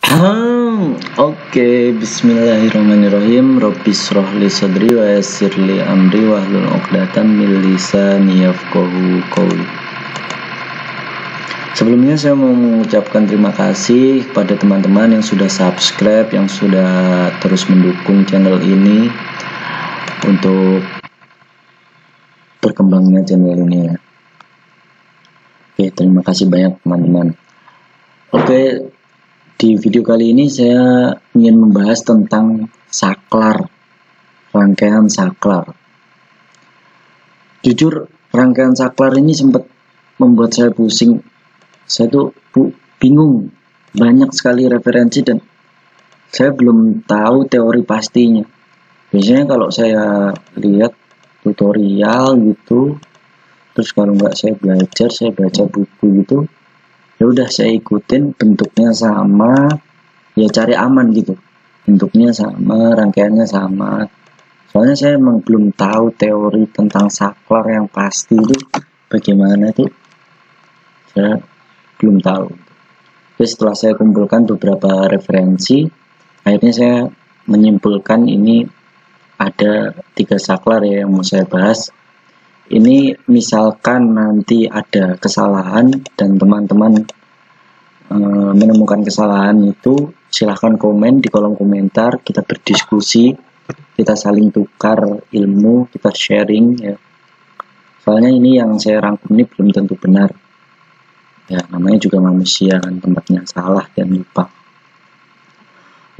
Oke, bismillahirrahmanirrahim. Rabbi shrah li sadri wa yassir li amri wahlul 'uqdatam min lisani yafqahu qawli. Sebelumnya saya mau mengucapkan terima kasih kepada teman-teman yang sudah subscribe, yang sudah terus mendukung channel ini untuk berkembangnya channel ini ya. Oke, terima kasih banyak teman-teman. Oke, di video kali ini saya ingin membahas tentang saklar, rangkaian saklar. Jujur, rangkaian saklar ini sempat membuat saya pusing. Saya tuh bingung, banyak sekali referensi dan saya belum tahu teori pastinya. Biasanya kalau saya lihat tutorial gitu, terus kalau nggak saya belajar, saya baca buku gitu, ya udah saya ikutin, bentuknya sama, ya cari aman gitu, bentuknya sama, rangkaiannya sama. Soalnya saya emang belum tahu teori tentang saklar yang pasti itu bagaimana, itu saya belum tahu. Jadi setelah saya kumpulkan beberapa referensi, akhirnya saya menyimpulkan ini ada 3 saklar ya yang mau saya bahas. Ini misalkan nanti ada kesalahan dan teman-teman menemukan kesalahan itu, silahkan komen di kolom komentar, kita berdiskusi, kita saling tukar ilmu, kita sharing ya. Soalnya ini yang saya rangkum ini belum tentu benar ya, namanya juga manusia kan, tempatnya salah dan lupa.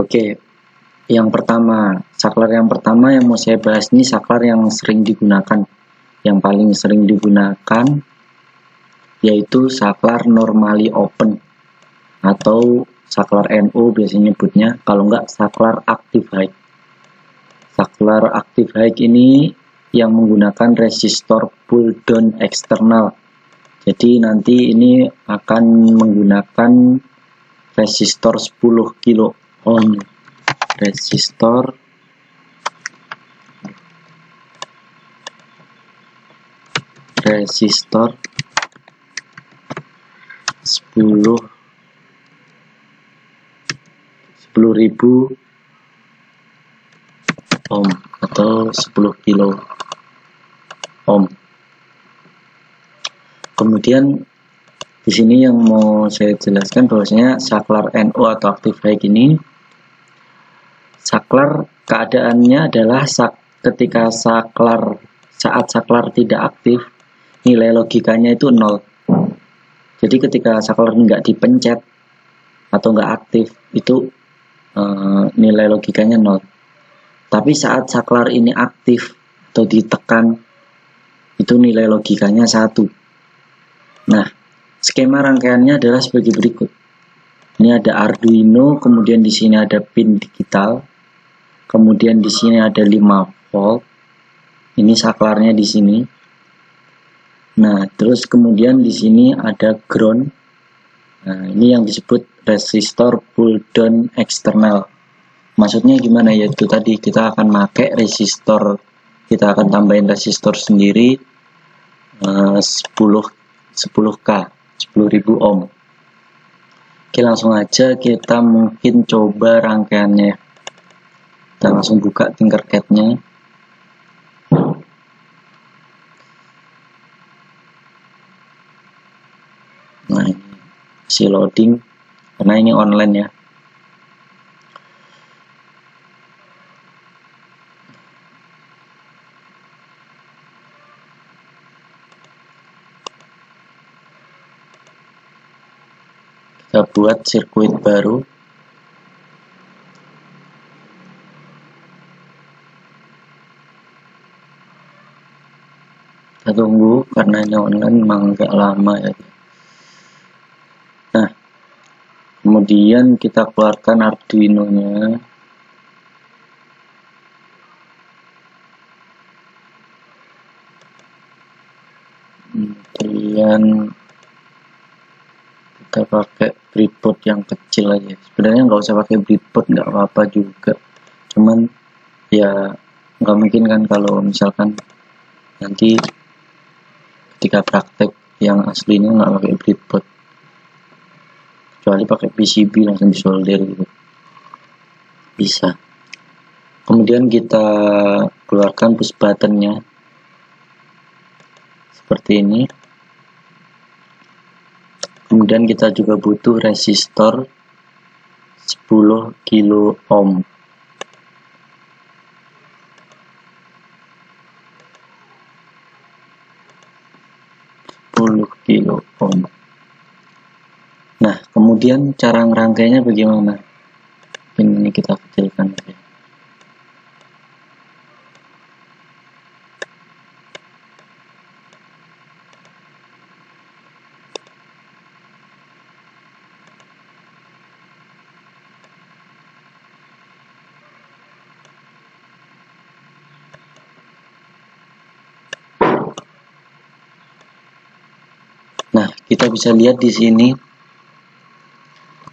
Oke, yang pertama, saklar yang pertama yang mau saya bahas ini saklar yang sering digunakan, yang paling sering digunakan yaitu saklar normally open atau saklar NO biasanya nyebutnya, kalau enggak saklar active high. Saklar active high ini yang menggunakan resistor pull down eksternal. Jadi nanti ini akan menggunakan resistor 10 kilo ohm. Resistor 10.000 ohm atau 10 kilo ohm. Kemudian di sini yang mau saya jelaskan bahwasanya saklar NO atau active high ini, saklar keadaannya adalah ketika saat saklar tidak aktif, nilai logikanya itu 0. Jadi ketika saklar nggak dipencet atau nggak aktif, itu nilai logikanya 0. Tapi saat saklar ini aktif atau ditekan, itu nilai logikanya 1. Nah, skema rangkaiannya adalah sebagai berikut. Ini ada Arduino, kemudian di sini ada pin digital, kemudian di sini ada 5 volt. Ini saklarnya di sini. Nah, terus kemudian di sini ada ground. Nah, ini yang disebut resistor pull down eksternal. Maksudnya gimana ya? Itu tadi kita akan pakai resistor, kita akan tambahin resistor sendiri 10K, 10.000 ohm. Oke, langsung aja kita mungkin coba rangkaiannya. Kita langsung buka Tinkercad-nya. Nah, ini masih loading karena ini online ya. Kita buat sirkuit baru. Kita tunggu karena ini online memang agak lama ya. Nah, kemudian kita keluarkan Arduino-nya. Kemudian kita pakai breadboard yang kecil aja. Sebenarnya nggak usah pakai breadboard, nggak apa-apa juga. Cuman ya nggak mungkin kan kalau misalkan nanti ketika praktek yang aslinya nggak pakai breadboard. kecuali pakai PCB langsung disolder gitu, bisa. Kemudian kita keluarkan push buttonnya seperti ini. Kemudian kita juga butuh resistor 10 kilo ohm. Kilo ohm. Nah, kemudian cara ngerangkainya bagaimana? Ini kita kecilkan aja. Nah, kita bisa lihat di sini.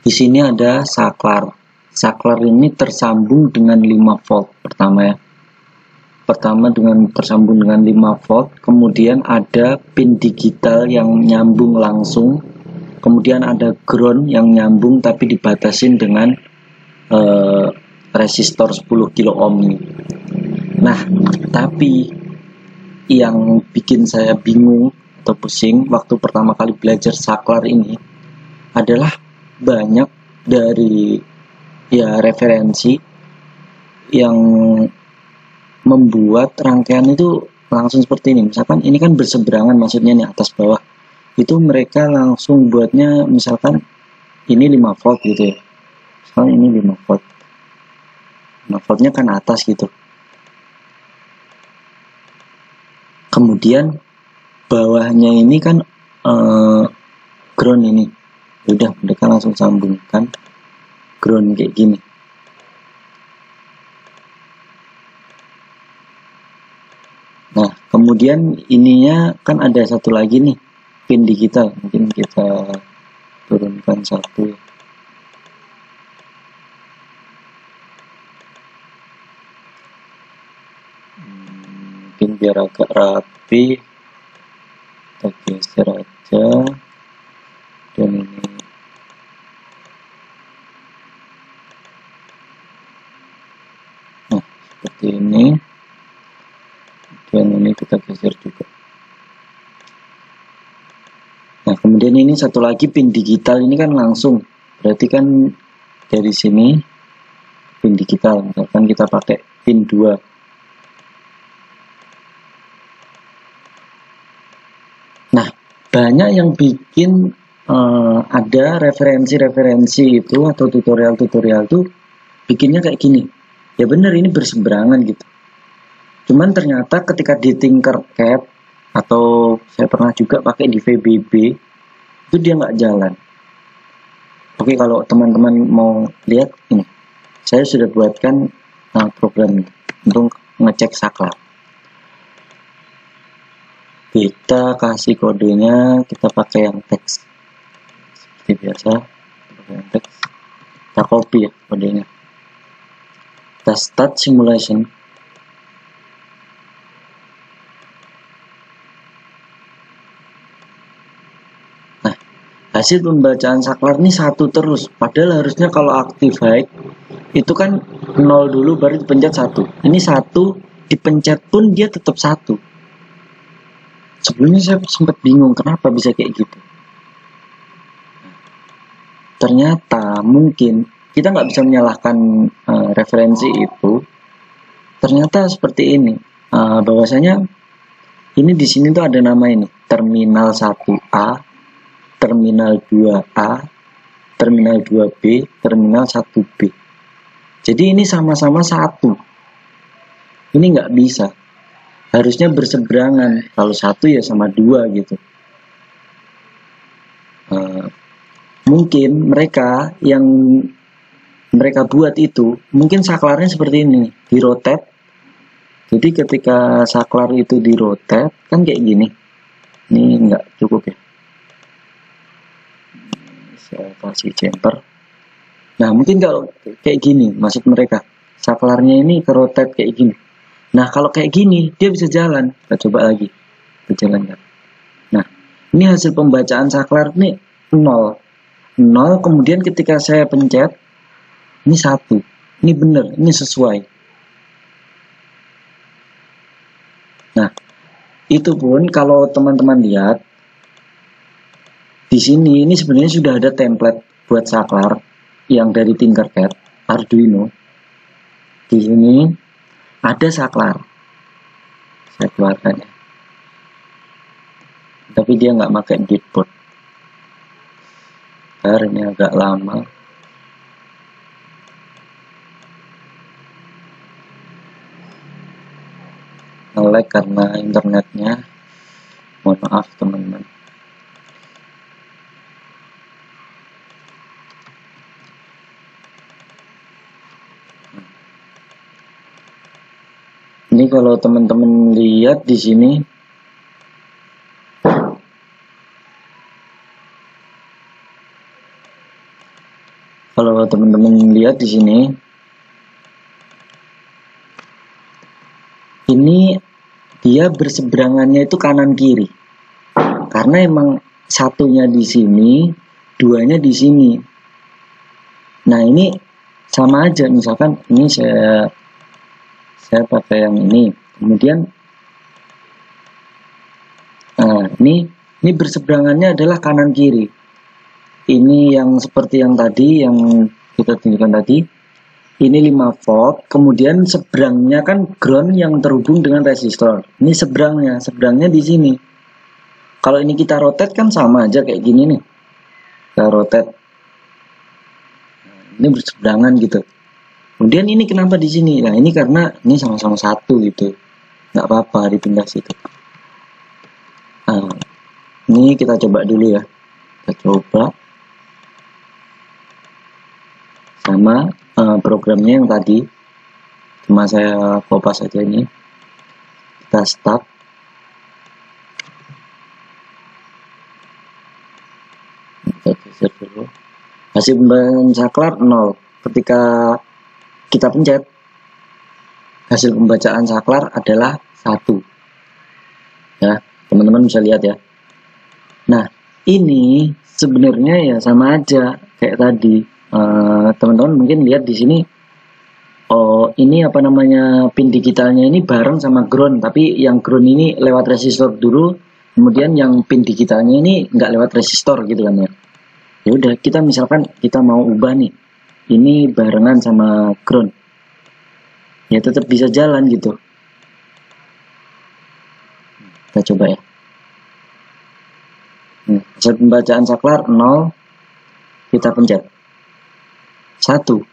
Di sini ada saklar. Saklar ini tersambung dengan 5 volt pertama ya. Pertama tersambung dengan 5 volt, kemudian ada pin digital yang nyambung langsung. Kemudian ada ground yang nyambung tapi dibatasin dengan resistor 10 kilo ohm ini. Nah, tapi yang bikin saya bingung atau pusing waktu pertama kali belajar saklar ini adalah banyak dari ya referensi yang membuat rangkaian itu langsung seperti ini. Misalkan ini kan berseberangan, maksudnya nih atas bawah, itu mereka langsung buatnya misalkan ini 5 volt gitu ya, misalkan ini 5 volt, 5 voltnya kan atas gitu. Kemudian bawahnya ini kan ground ini, udah mereka langsung sambungkan ground kayak gini. Nah, kemudian ininya kan ada satu lagi nih pin digital, mungkin kita turunkan satu. Mungkin biar agak rapi, kita geser aja. Dan ini seperti ini, dan ini kita geser juga. Nah, kemudian ini satu lagi pin digital, ini kan langsung, berarti kan dari sini pin digital, misalkan kita pakai pin 2. Nah, banyak yang bikin ada referensi-referensi itu atau tutorial-tutorial tuh bikinnya kayak gini. Ya bener, ini berseberangan gitu. Cuman ternyata ketika di Tinkercad atau saya pernah juga pakai di VBB itu dia nggak jalan. Oke, kalau teman-teman mau lihat ini, saya sudah buatkan program ini untuk ngecek saklar. Kita kasih kodenya, kita pakai yang teks seperti biasa, pakai yang teks. Kita copy ya kodenya. Kita start simulation. Nah, hasil pembacaan saklar ini 1 terus, padahal harusnya kalau active high itu kan 0 dulu baru dipencet 1. Ini 1 dipencet pun dia tetap 1. Sebelumnya saya sempat bingung kenapa bisa kayak gitu. Ternyata mungkin kita nggak bisa menyalahkan referensi itu. Ternyata seperti ini, bahwasanya ini di sini tuh ada nama ini, terminal 1A, terminal 2A, terminal 2B, terminal 1B. Jadi ini sama-sama 1. Ini nggak bisa. Harusnya berseberangan, kalau 1 ya sama 2 gitu. Mungkin mereka yang mereka buat itu, mungkin saklarnya seperti ini, di rotate. Jadi ketika saklar itu di rotate, kan kayak gini. Ini nggak cukup ya. Saya kasih jumper. Nah, mungkin kalau kayak gini, maksud mereka, saklarnya ini ke rotate kayak gini. Nah, kalau kayak gini, dia bisa jalan. Kita coba lagi. Kita jalankan. Nah, ini hasil pembacaan saklar ini 0. 0, kemudian ketika saya pencet ini 1. Ini benar, ini sesuai. Nah, itu pun kalau teman-teman lihat di sini, ini sebenarnya sudah ada template buat saklar yang dari Tinkercad Arduino. Di sini ada saklar. Saya keluarkan ya. Tapi dia nggak pakai keyboard. Ini agak lama. Nge-lag karena internetnya. Mohon maaf teman-teman. Ini kalau teman-teman lihat di sini, kalau teman-teman lihat di sini, ini dia berseberangannya itu kanan kiri, karena emang satunya di sini, duanya di sini. Nah ini sama aja, misalkan ini saya pakai yang ini, kemudian nah ini berseberangannya adalah kanan kiri. Ini yang seperti yang tadi yang kita tunjukkan tadi, ini 5 volt, kemudian seberangnya kan ground yang terhubung dengan resistor. Ini seberangnya di sini. Kalau ini kita rotate kan sama aja kayak gini nih, kita rotate, ini berseberangan gitu. Kemudian ini kenapa di sini? Nah ini karena ini sama-sama satu gitu, nggak apa-apa dipindah situ. Nah, ini kita coba dulu ya, kita coba sama programnya yang tadi, cuma saya kopas aja ini. Kita start. Kita geser dulu. Hasil pembacaan saklar 0. Ketika kita pencet, hasil pembacaan saklar adalah 1. Ya, teman-teman bisa lihat ya. Nah, ini sebenarnya ya sama aja kayak tadi. Teman-teman mungkin lihat di sini, oh ini apa namanya, pin digitalnya ini bareng sama ground, tapi yang ground ini lewat resistor dulu, kemudian yang pin digitalnya ini nggak lewat resistor gitu kan ya. Ya udah, kita misalkan kita mau ubah nih, ini barengan sama ground, ya tetap bisa jalan gitu. Kita coba ya. Hasil pembacaan saklar 0, kita pencet 1.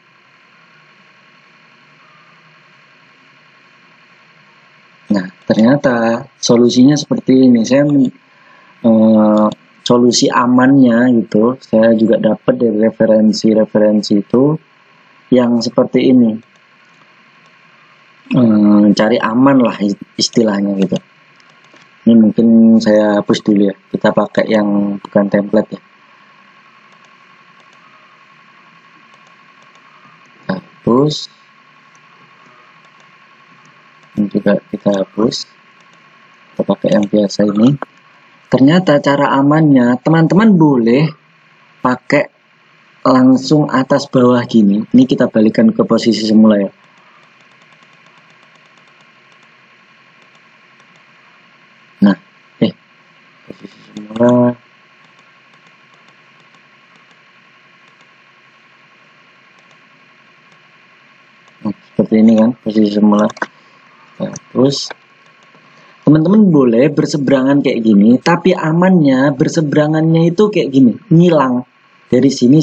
Nah, ternyata solusinya seperti ini. Saya solusi amannya gitu, saya juga dapat dari referensi itu yang seperti ini. Cari aman lah istilahnya gitu. Ini mungkin saya hapus dulu ya. Kita pakai yang bukan template ya. Hapus. Ini juga kita hapus. Kita pakai yang biasa ini. Ternyata cara amannya, teman-teman boleh pakai langsung atas bawah gini. Ini kita balikan ke posisi semula ya. Nah, posisi semula. Seperti ini kan, posisi semula. Nah, terus teman-teman boleh berseberangan kayak gini, tapi amannya berseberangannya itu kayak gini, ngilang dari sini.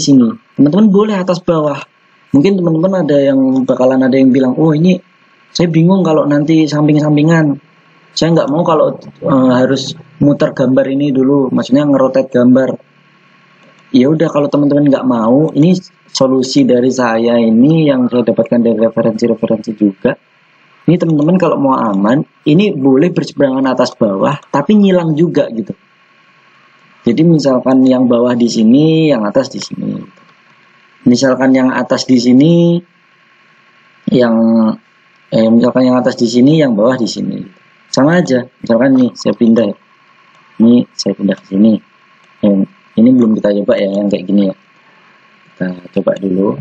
Teman-teman boleh atas bawah. Mungkin teman-teman ada yang bakalan ada yang bilang, oh ini saya bingung kalau nanti samping-sampingan. Saya nggak mau kalau harus muter gambar ini dulu, maksudnya ngerotate gambar. Ya udah, kalau teman-teman nggak mau, ini solusi dari saya ini yang saya dapatkan dari referensi juga. Ini teman-teman kalau mau aman, ini boleh berseberangan atas bawah, tapi nyilang juga gitu. Jadi misalkan yang bawah di sini, yang atas di sini. Misalkan yang atas di sini, misalkan yang atas di sini, yang bawah di sini. Sama aja. Misalkan nih saya pindah, ini saya pindah ke sini. Ini belum kita coba ya, yang kayak gini ya. Kita coba dulu.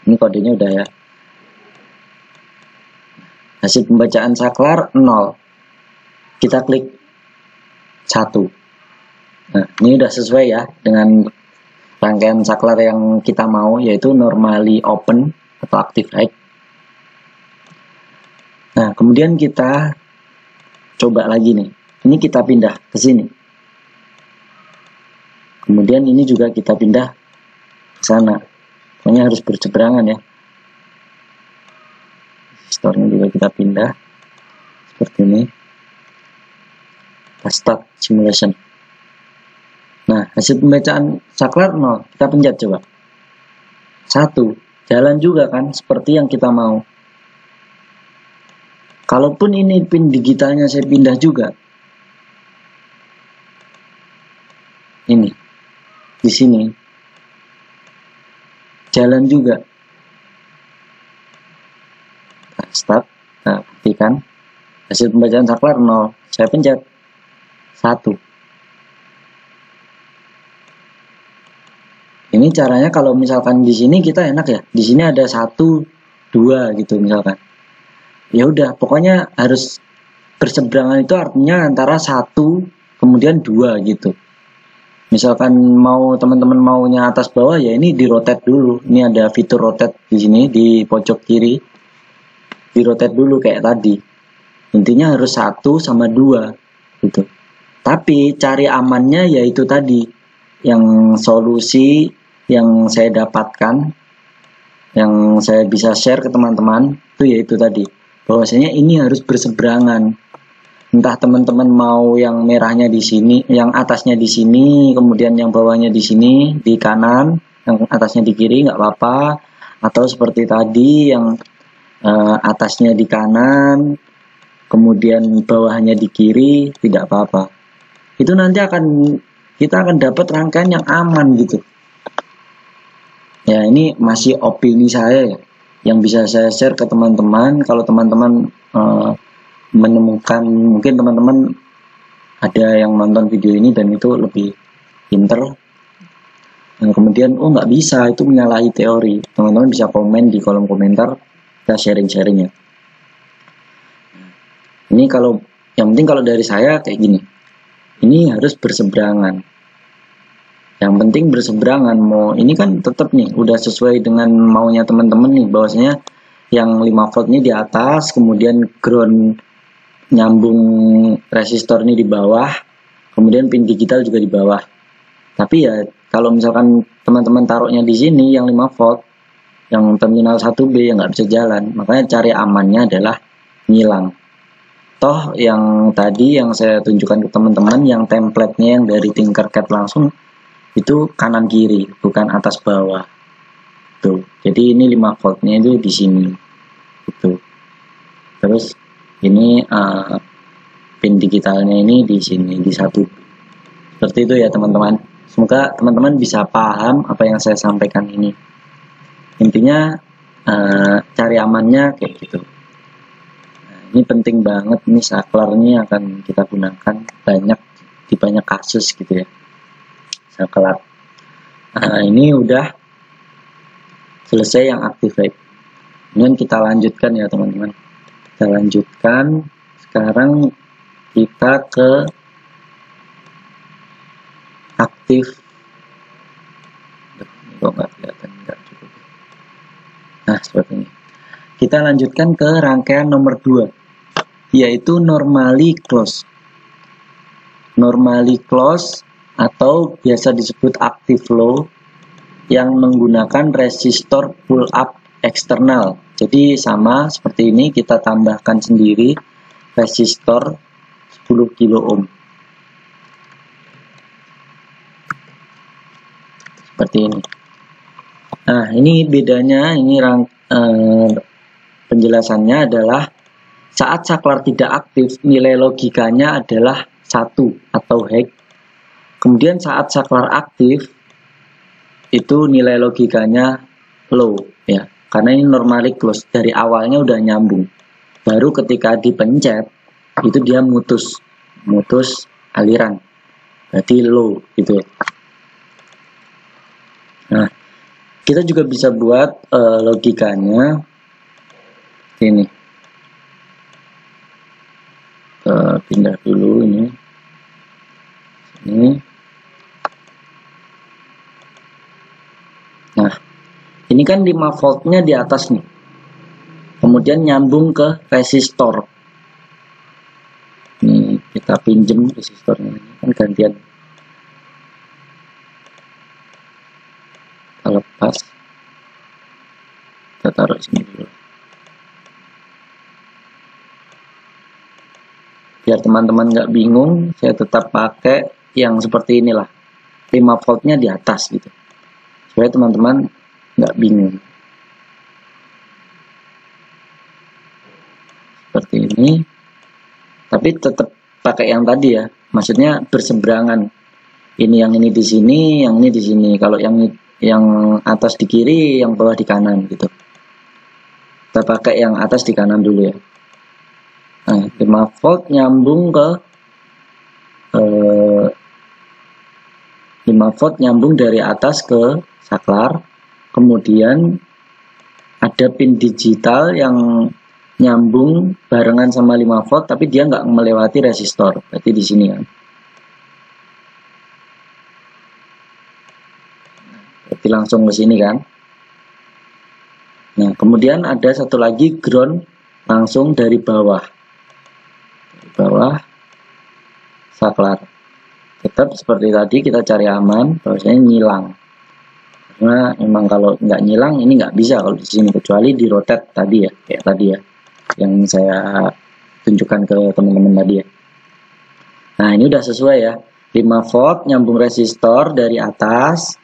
Ini kodenya udah ya. Hasil pembacaan saklar 0. Kita klik 1. Nah, ini udah sesuai ya dengan rangkaian saklar yang kita mau, yaitu normally open atau active high. Nah, kemudian kita coba lagi nih. Ini kita pindah ke sini. Kemudian ini juga kita pindah ke sana. Pokoknya harus berseberangan ya. Resistornya juga kita pindah seperti ini. Kita start simulation. Nah, hasil pembacaan saklar 0. Kita pencet coba. 1. Jalan juga kan seperti yang kita mau. Kalaupun ini pin digitalnya saya pindah juga. Ini. Di sini. Jalan juga. Nah, start. Nah, buktikan. Hasil pembacaan saklar 0. Saya pencet 1. Ini caranya kalau misalkan di sini kita enak ya. Di sini ada 1, 2 gitu misalkan. Ya udah, pokoknya harus berseberangan, itu artinya antara 1 kemudian 2 gitu. Misalkan mau teman-teman maunya atas bawah ya ini di rotate dulu. Ini ada fitur rotate di sini di pojok kiri. Di rotate dulu kayak tadi. Intinya harus 1 sama 2 gitu. Tapi cari amannya yaitu tadi yang solusi yang saya dapatkan, yang saya bisa share ke teman-teman itu yaitu tadi bahwasanya ini harus berseberangan. Entah teman-teman mau yang merahnya di sini, yang atasnya di sini, kemudian yang bawahnya di sini, di kanan, yang atasnya di kiri nggak apa-apa, atau seperti tadi yang atasnya di kanan, kemudian bawahnya di kiri, tidak apa-apa. Itu nanti kita akan dapat rangkaian yang aman gitu. Ya ini masih opini saya ya, yang bisa saya share ke teman-teman. Kalau teman-teman menemukan, mungkin teman-teman ada yang nonton video ini dan itu lebih pinter, dan kemudian oh nggak bisa, itu menyalahi teori, teman-teman bisa komen di kolom komentar, kita sharing-sharing ya. Ini kalau yang penting kalau dari saya kayak gini, ini harus berseberangan. Yang penting berseberangan. Mau ini kan tetap nih udah sesuai dengan maunya teman-teman nih, bahwasanya yang 5 volt ini di atas, kemudian ground nyambung resistor ini di bawah, kemudian pin digital juga di bawah. Tapi ya kalau misalkan teman-teman taruhnya di sini yang 5 volt, yang terminal 1B yang nggak bisa jalan, makanya cari amannya adalah ngilang. Toh yang tadi yang saya tunjukkan ke teman-teman, yang template-nya yang dari Tinkercad langsung itu kanan kiri, bukan atas bawah. Tuh. Jadi ini 5 voltnya itu di sini. Gitu. Terus ini pin digitalnya ini di sini di 1. Seperti itu ya teman-teman. Semoga teman-teman bisa paham apa yang saya sampaikan ini. Intinya cari amannya kayak gitu. Nah, ini penting banget, ini saklar ini akan kita gunakan di banyak kasus gitu ya. Saklar. Nah, ini udah selesai yang activate. Kemudian kita lanjutkan ya teman-teman. Kita lanjutkan. Sekarang kita ke aktif. Ini kok nggak kelihatan, nggak cukup. Nah seperti ini. Kita lanjutkan ke rangkaian nomor 2, yaitu normally close. Normally close atau biasa disebut active low, yang menggunakan resistor pull up eksternal. Jadi sama seperti ini, kita tambahkan sendiri resistor 10 kilo ohm. Seperti ini. Nah, ini bedanya, ini penjelasannya adalah saat saklar tidak aktif, nilai logikanya adalah 1 atau high. Kemudian saat saklar aktif itu nilai logikanya low ya, karena ini normally close, dari awalnya udah nyambung. Baru ketika dipencet itu dia mutus aliran, berarti low gitu ya. Nah, Kita juga bisa buat logikanya ini. Pindah dulu ini. Nah, ini kan 5 voltnya di atas nih. Kemudian nyambung ke resistor. Ini kita pinjem resistornya, ini kan gantian. Kita lepas. Kita taruh sini dulu. Biar teman-teman nggak bingung, saya tetap pakai yang seperti inilah. 5 voltnya di atas gitu. Supaya teman-teman nggak bingung. Seperti ini. Tapi tetap pakai yang tadi ya. Maksudnya berseberangan. Ini di sini, yang ini di sini. Kalau yang atas di kiri, yang bawah di kanan gitu. Kita pakai yang atas di kanan dulu ya. Nah, 5 volt nyambung ke 5 volt nyambung dari atas ke saklar. Kemudian ada pin digital yang nyambung barengan sama 5 volt, tapi dia nggak melewati resistor. Berarti di sini kan. Berarti langsung ke sini kan. Nah, kemudian ada satu lagi ground langsung dari bawah. Dari bawah saklar. Tetap seperti tadi kita cari aman, bahwasanya nyilang. Karena memang kalau nggak nyilang ini nggak bisa kalau di sini, kecuali di rotate tadi ya, kayak tadi ya, yang saya tunjukkan ke teman-teman tadi ya. Nah, ini udah sesuai ya. 5 volt nyambung resistor dari atas.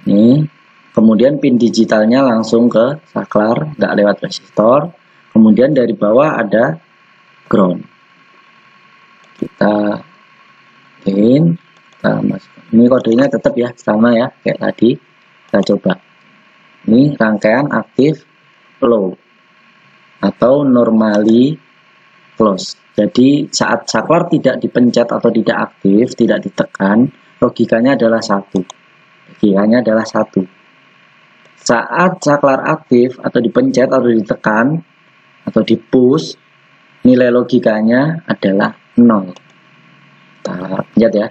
Nih. Kemudian pin digitalnya langsung ke saklar, nggak lewat resistor. Kemudian dari bawah ada ground. Kita pin, kita masukkan. Ini kodenya tetap ya, sama ya, kayak tadi. Kita coba. Ini rangkaian aktif low atau normally close. Jadi saat saklar tidak dipencet atau tidak aktif, tidak ditekan, logikanya adalah 1. Logikanya adalah 1. Saat saklar aktif atau dipencet atau ditekan atau di-push, nilai logikanya adalah 0. Kita pencet ya.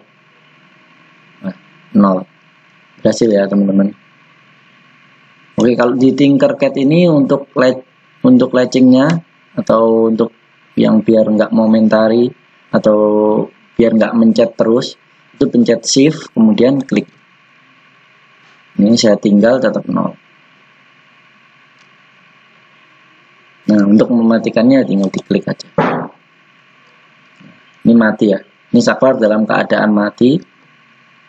Nah, 0. Berhasil ya teman-teman. Oke, kalau di Tinkercad ini untuk latchingnya atau untuk yang biar nggak momentari atau biar nggak mencet terus, itu pencet shift kemudian klik. Ini saya tinggal tetap 0. Nah, untuk mematikannya tinggal diklik aja. Ini mati ya. Ini saklar dalam keadaan mati.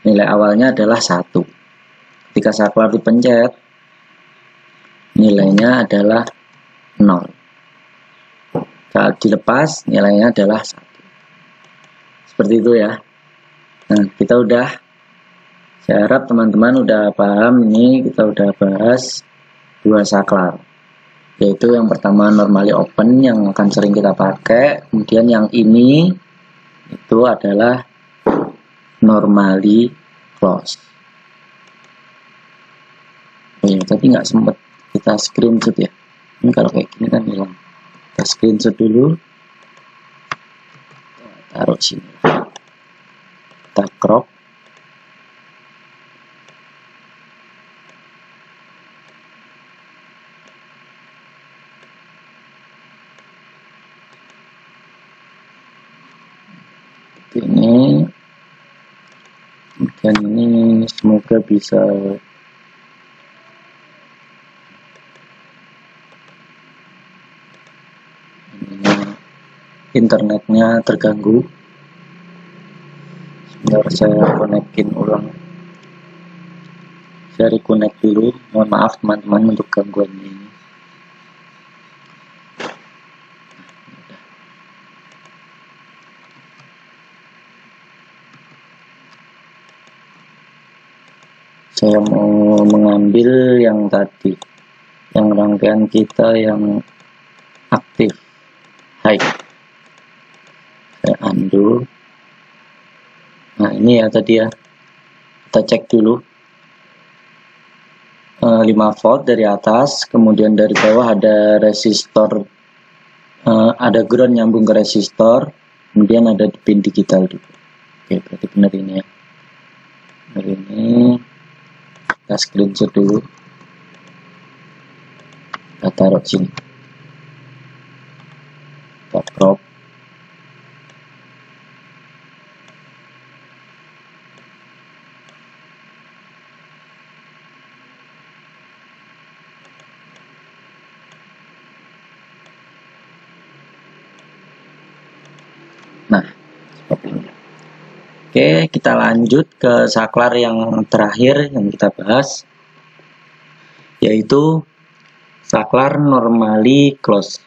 Nilai awalnya adalah 1. Ketika saklar dipencet, nilainya adalah 0. Saat dilepas, nilainya adalah 1. Seperti itu ya. Nah, kita udah, saya harap teman-teman udah paham. Ini kita udah bahas 2 saklar. Yaitu yang pertama normally open yang akan sering kita pakai. Kemudian yang ini itu adalah normally close. Tapi nggak sempat kita screenshot ya. Ini kalau kayak gini kan hilang. Kita screenshot dulu. Taruh sini. Kita crop. Ini. Kemudian ini semoga bisa internetnya terganggu. Sebentar saya konekin ulang. Saya reconnect dulu. Mohon maaf teman-teman untuk gangguan ini. Saya mau mengambil yang tadi, yang rangkaian kita yang aktif high. Saya undo. Nah, ini ya tadi ya, kita cek dulu. 5 volt dari atas, kemudian dari bawah ada resistor, ada ground nyambung ke resistor, kemudian ada pin digital gitu. Oke, berarti benar ini ya. Benar ini. Kita screenshot dulu. Kita taruh sini. Kita crop. Nah, seperti ini. Oke, kita lanjut ke saklar yang terakhir yang kita bahas, yaitu saklar normally close.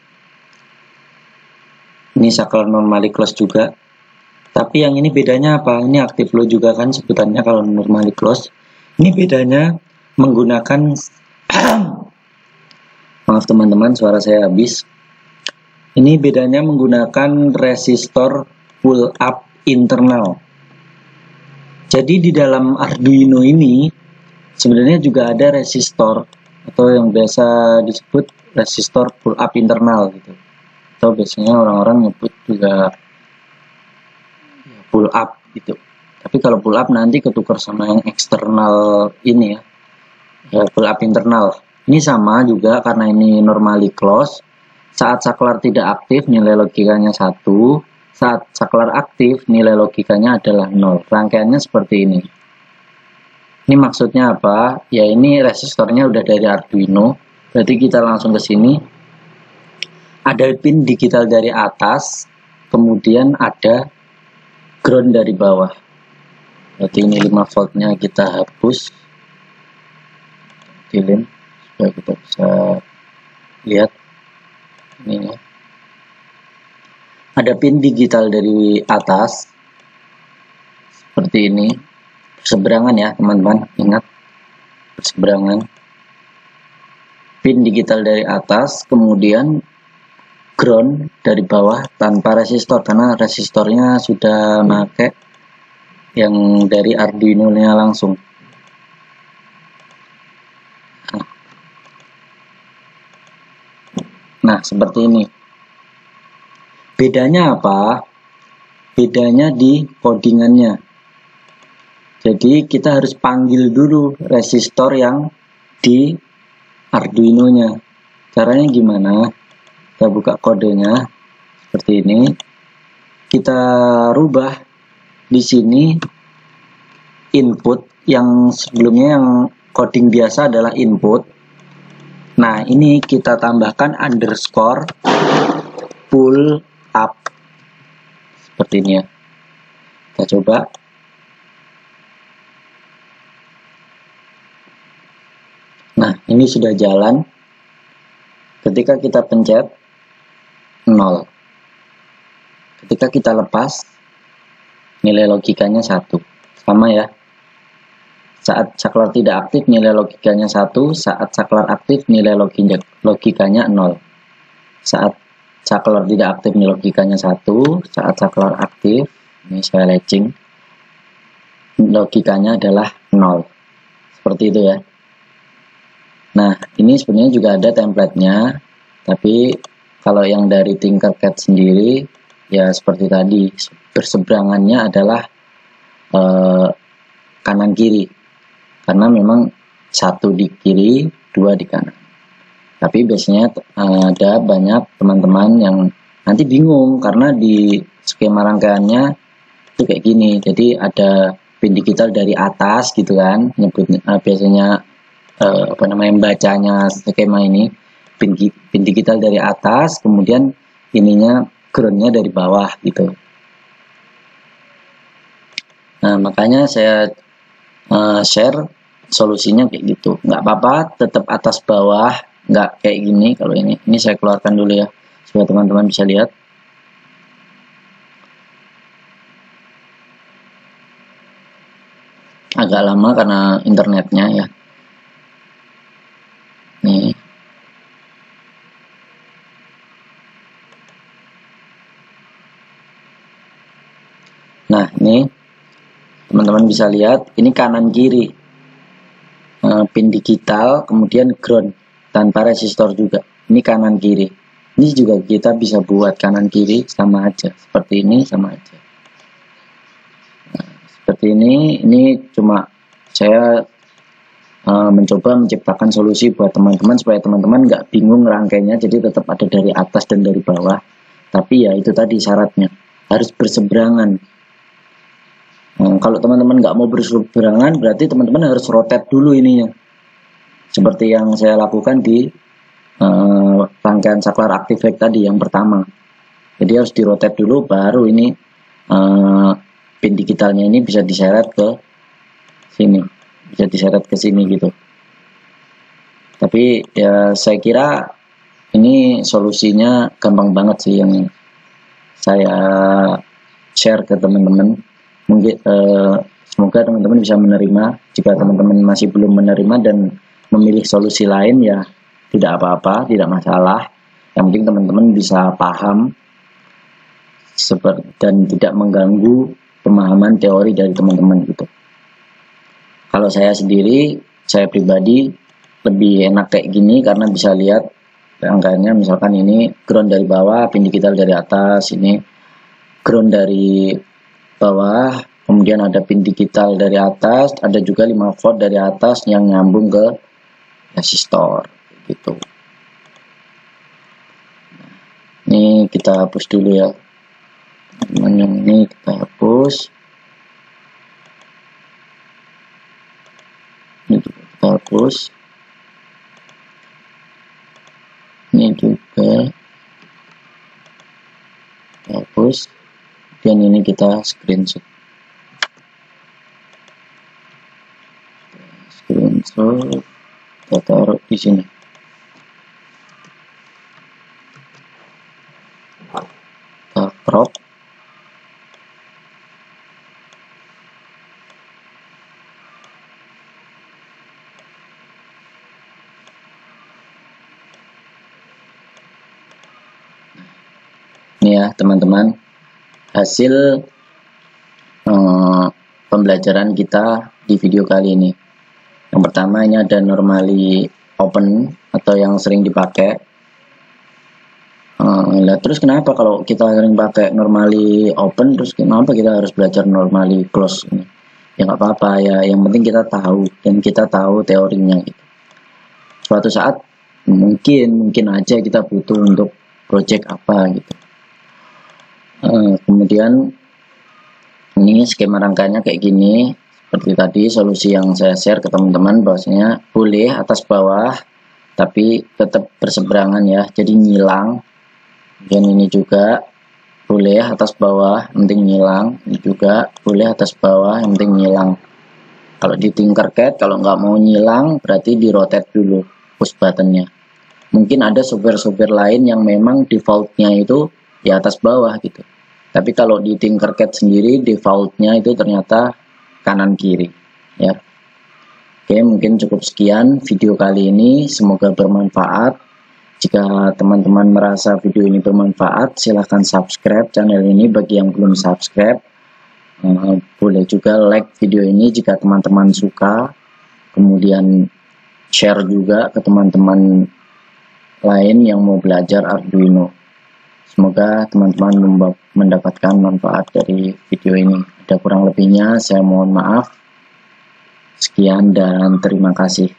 Ini saklar normally close juga, tapi yang ini bedanya apa? Ini active low juga kan sebutannya kalau normally close. Ini bedanya menggunakan maaf teman-teman, suara saya habis. Ini bedanya menggunakan resistor pull up internal. Jadi di dalam Arduino ini sebenarnya juga ada resistor, atau yang biasa disebut resistor pull up internal gitu. Atau biasanya orang-orang nyebut juga pull up gitu. Tapi kalau pull up nanti ketukar sama yang eksternal ini ya pull up internal. Ini sama juga karena ini normally close. Saat saklar tidak aktif nilai logikanya 1, saat saklar aktif nilai logikanya adalah 0. Rangkaiannya seperti ini. Ini maksudnya apa? Ya ini resistornya udah dari Arduino. Berarti kita langsung ke sini. Ada pin digital dari atas, kemudian ada ground dari bawah. Berarti ini 5 voltnya kita hapus. Kecilin supaya kita bisa lihat. Ini ya. Ada pin digital dari atas seperti ini, berseberangan ya teman-teman, ingat berseberangan. Pin digital dari atas, kemudian ground dari bawah tanpa resistor karena resistornya sudah pakai yang dari Arduino-nya langsung. Nah, seperti ini. Bedanya apa? Bedanya di codingannya. Jadi kita harus panggil dulu resistor yang di Arduino-nya. Caranya gimana? Kita buka kodenya seperti ini. Kita rubah di sini input yang sebelumnya yang coding biasa adalah input. Nah, ini kita tambahkan underscore pull up seperti ini ya. Kita coba. Nah, ini sudah jalan. Ketika kita pencet 0. Ketika kita lepas nilai logikanya 1. Sama ya. Saat saklar tidak aktif nilai logikanya 1, saat saklar aktif nilai logikanya 0. Saat saklar tidak aktif nilai logikanya 1, saat saklar aktif, ini saya latching, logikanya adalah 0. Seperti itu ya. Nah, ini sebenarnya juga ada template-nya, tapi kalau yang dari Tinkercad sendiri, ya seperti tadi, berseberangannya adalah kanan kiri. Karena memang 1 di kiri, 2 di kanan. Tapi biasanya ada banyak teman-teman yang nanti bingung karena di skema rangkaiannya itu kayak gini. Jadi ada pin digital dari atas gitu kan, nyebutnya biasanya bacanya skema ini pin digital dari atas, kemudian ininya groundnya dari bawah gitu. Nah, makanya saya share solusinya kayak gitu. Nggak apa-apa, tetap atas bawah, nggak kayak gini. Kalau ini saya keluarkan dulu ya supaya teman-teman bisa lihat. Agak lama karena internetnya ya. Nih. Nah, ini teman-teman bisa lihat ini kanan kiri. pin digital, kemudian ground tanpa resistor juga. Ini kanan kiri. Ini juga kita bisa buat kanan kiri sama aja, seperti ini sama aja. Nah, seperti ini cuma saya mencoba menciptakan solusi buat teman-teman supaya teman-teman nggak bingung rangkainya, jadi tetap ada dari atas dan dari bawah. Tapi ya itu tadi syaratnya harus berseberangan. Kalau teman-teman nggak mau berseberangan, berarti teman-teman harus rotate dulu ininya, seperti yang saya lakukan di rangkaian saklar Activate tadi yang pertama. Jadi harus di rotate dulu, baru ini pin digitalnya ini bisa diseret ke sini, bisa diseret ke sini gitu. Tapi ya saya kira ini solusinya gampang banget sih yang saya share ke teman-teman. Mungkin semoga teman-teman bisa menerima. Jika teman-teman masih belum menerima dan memilih solusi lain, ya tidak apa-apa, tidak masalah. Yang penting teman-teman bisa paham dan tidak mengganggu pemahaman teori dari teman-teman gitu. Kalau saya sendiri, saya pribadi lebih enak kayak gini karena bisa lihat rangkaiannya. Misalkan ini ground dari bawah, pin digital dari atas, ini ground dari bawah, kemudian ada pin digital dari atas, ada juga 5 volt dari atas yang nyambung ke resistor gitu. Ini kita hapus dulu ya. Yang ini kita hapus. Ini juga kita hapus. Ini juga kita hapus. Dan ini kita screenshot. Screenshot. Kita taruh di sini. Kita crop. Ini ya teman-teman, hasil pembelajaran kita di video kali ini. Yang pertama, ini ada normally open atau yang sering dipakai. Terus kenapa kalau kita sering pakai normally open, terus kenapa kita harus belajar normally close ini? Ya nggak apa-apa ya, yang penting kita tahu dan kita tahu teorinya gitu. Suatu saat mungkin aja kita butuh untuk project apa gitu. Kemudian ini skema rangkaiannya kayak gini, seperti tadi solusi yang saya share ke teman-teman, bahwasanya boleh atas bawah tapi tetap berseberangan ya, jadi nyilang. Dan ini juga boleh atas bawah, yang penting nyilang. Ini juga boleh atas bawah, yang penting nyilang. Kalau di Tinkercad, kalau nggak mau nyilang berarti di rotate dulu push buttonnya. Mungkin ada software-software lain yang memang defaultnya itu di atas bawah gitu. Tapi kalau di Tinkercad sendiri defaultnya itu ternyata kanan kiri ya. Oke, mungkin cukup sekian video kali ini, semoga bermanfaat. Jika teman-teman merasa video ini bermanfaat, silahkan subscribe channel ini bagi yang belum subscribe. Boleh juga like video ini jika teman-teman suka, kemudian share juga ke teman-teman lain yang mau belajar Arduino. Semoga teman-teman mendapatkan manfaat dari video ini. Ada kurang lebihnya, saya mohon maaf. Sekian dan terima kasih.